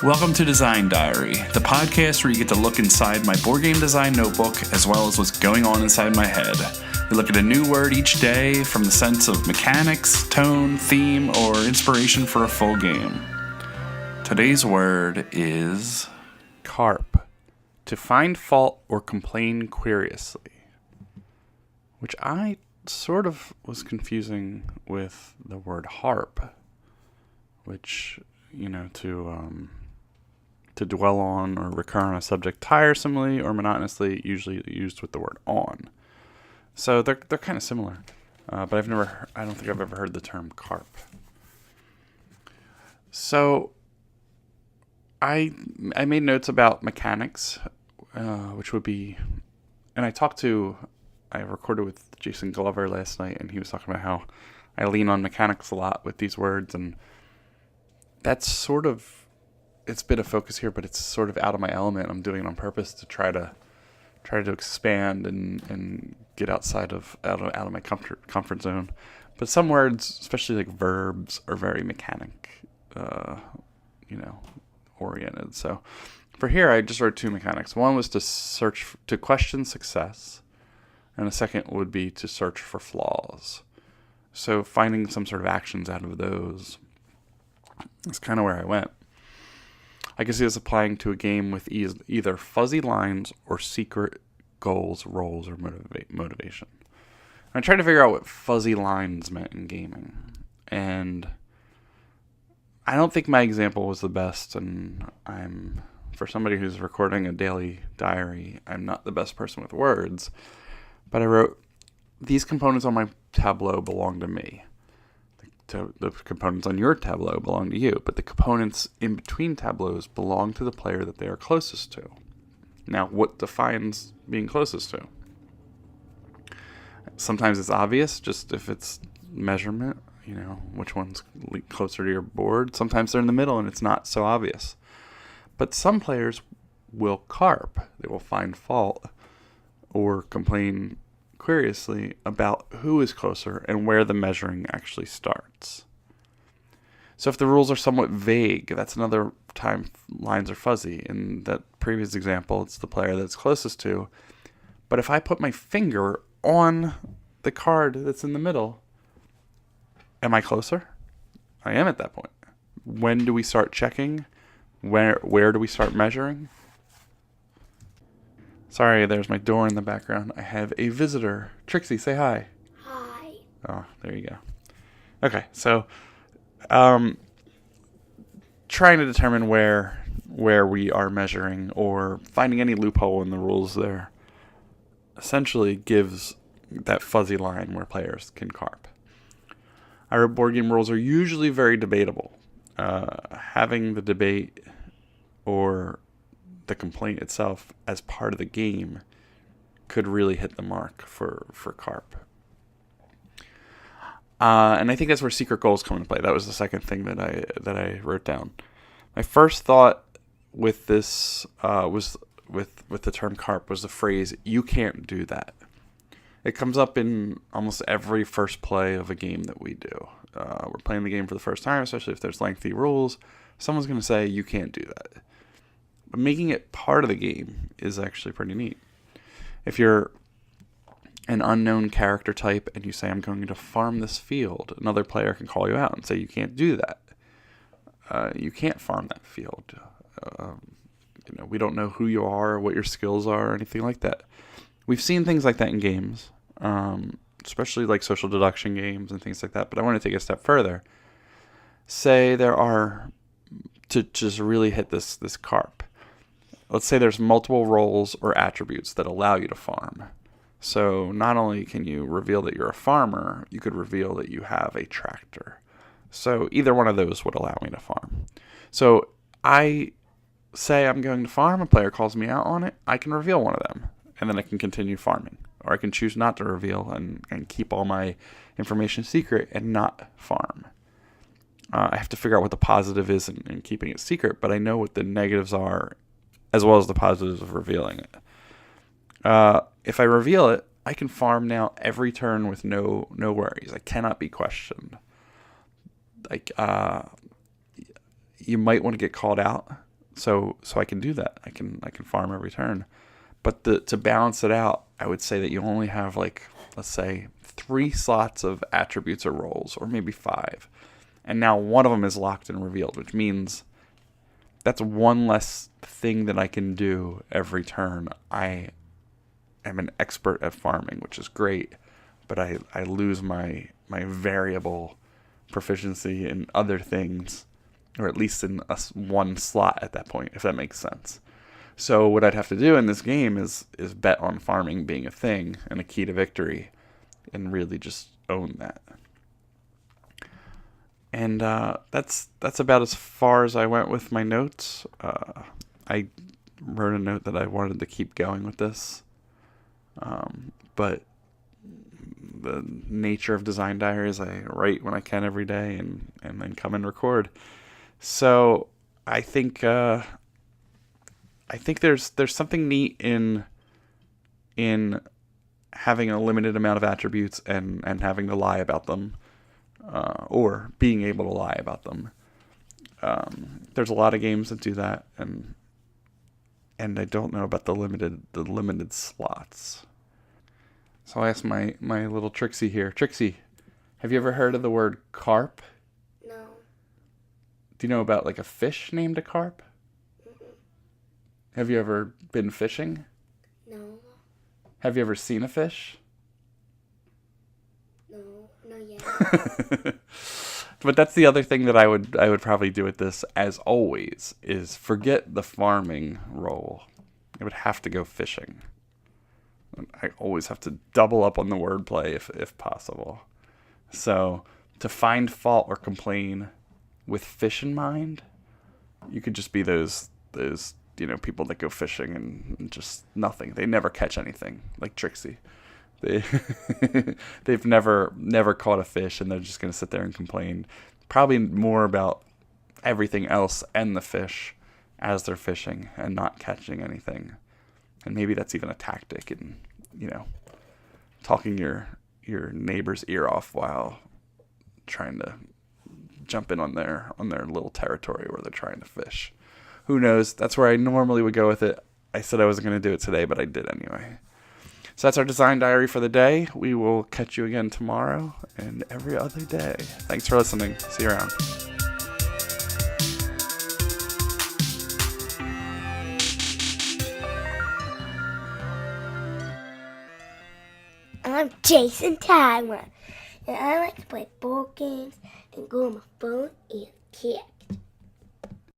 Welcome to Design Diary, the podcast where you get to look inside my board game design notebook as well as what's going on inside my head. We look at a new word each day from the sense of mechanics, tone, theme, or inspiration for a full game. Today's word is Carp. To find fault or complain querulously. Which I sort of was confusing with the word harp, which, to dwell on or recur on a subject tiresomely or monotonously, usually used with the word on. So they're kind of similar, but I don't think I've ever heard the term carp. So I made notes about mechanics, which would be, and I recorded with Jason Glover last night, and he was talking about how I lean on mechanics a lot with these words, and that's sort of, it's been a focus here, but it's sort of out of my element. I'm doing it on purpose to try to expand and get out of my comfort zone. But some words, especially like verbs, are very mechanic, oriented. So for here, I just wrote two mechanics. One was to question success, and the second would be to search for flaws. So finding some sort of actions out of those is kind of where I went. I can see this applying to a game with either fuzzy lines or secret goals, roles, or motivation. I tried to figure out what fuzzy lines meant in gaming, and I don't think my example was the best, and for somebody who's recording a daily diary, I'm not the best person with words, but I wrote, these components on my tableau belong to me. The components on your tableau belong to you, but the components in between tableaus belong to the player that they are closest to. Now, what defines being closest to? Sometimes it's obvious, just if it's measurement, which one's closer to your board. Sometimes they're in the middle and it's not so obvious. But some players will carp. They will find fault or complain querulously about who is closer and where the measuring actually starts. So if the rules are somewhat vague, that's another time lines are fuzzy. In that previous example, it's the player that's closest to. But if I put my finger on the card that's in the middle, am I closer? I am at that point. When do we start checking? Where do we start measuring? Sorry, there's my door in the background. I have a visitor. Trixie, say hi. Hi. Oh, there you go. Okay, so trying to determine where we are measuring or finding any loophole in the rules there essentially gives that fuzzy line where players can carp. I wrote board game rules are usually very debatable. Having the debate or the complaint itself as part of the game could really hit the mark for carp. And I think that's where secret goals come into play. That was the second thing that I wrote down. My first thought with this was with the term carp was the phrase, "You can't do that." It comes up in almost every first play of a game that we do. We're playing the game for the first time, especially if there's lengthy rules. Someone's going to say, "You can't do that." But making it part of the game is actually pretty neat. If you're an unknown character type and you say, "I'm going to farm this field," another player can call you out and say, "You can't do that. You can't farm that field. We don't know who you are or what your skills are or anything like that." We've seen things like that in games, especially like social deduction games and things like that. But I want to take a step further. Say there are, to just really hit this carp, let's say there's multiple roles or attributes that allow you to farm. So not only can you reveal that you're a farmer, you could reveal that you have a tractor. So either one of those would allow me to farm. So I say I'm going to farm, a player calls me out on it, I can reveal one of them, and then I can continue farming. Or I can choose not to reveal and keep all my information secret and not farm. I have to figure out what the positive is in keeping it secret, but I know what the negatives are as well as the positives of revealing it. If I reveal it, I can farm now every turn with no worries. I cannot be questioned. Like, you might want to get called out So I can do that. I can farm every turn. But to balance it out, I would say that you only have like, let's say, 3 slots of attributes or roles, or maybe 5. And now one of them is locked and revealed, which means that's one less thing that I can do every turn. I am an expert at farming, which is great, but I lose my variable proficiency in other things, or at least in one slot at that point, if that makes sense. So what I'd have to do in this game is bet on farming being a thing and a key to victory, and really just own that. And that's about as far as I went with my notes. I wrote a note that I wanted to keep going with this, but the nature of design diaries, I write when I can every day and then come and record. So I think there's something neat in having a limited amount of attributes and having to lie about them, or being able to lie about them. There's a lot of games that do that, and I don't know about the limited slots. So I asked my little Trixie here. Trixie, have you ever heard of the word carp? No. Do you know about like a fish named a carp? Mm-mm. Have you ever been fishing? No. Have you ever seen a fish? No, not yet. But that's the other thing that I would probably do with this, as always, is forget the farming role. I would have to go fishing. I always have to double up on the wordplay if possible. So to find fault or complain with fish in mind, you could just be those people that go fishing and just nothing. They never catch anything, like Trixie. They've never caught a fish, and they're just going to sit there and complain. Probably more about everything else and the fish as they're fishing and not catching anything. And maybe that's even a tactic in, talking your neighbor's ear off while trying to jump in on their little territory where they're trying to fish. Who knows? That's where I normally would go with it. I said I wasn't going to do it today, but I did anyway. So that's our design diary for the day. We will catch you again tomorrow and every other day. Thanks for listening. See you around. I'm Jason Tyler, and I like to play board games and go on my phone and cat.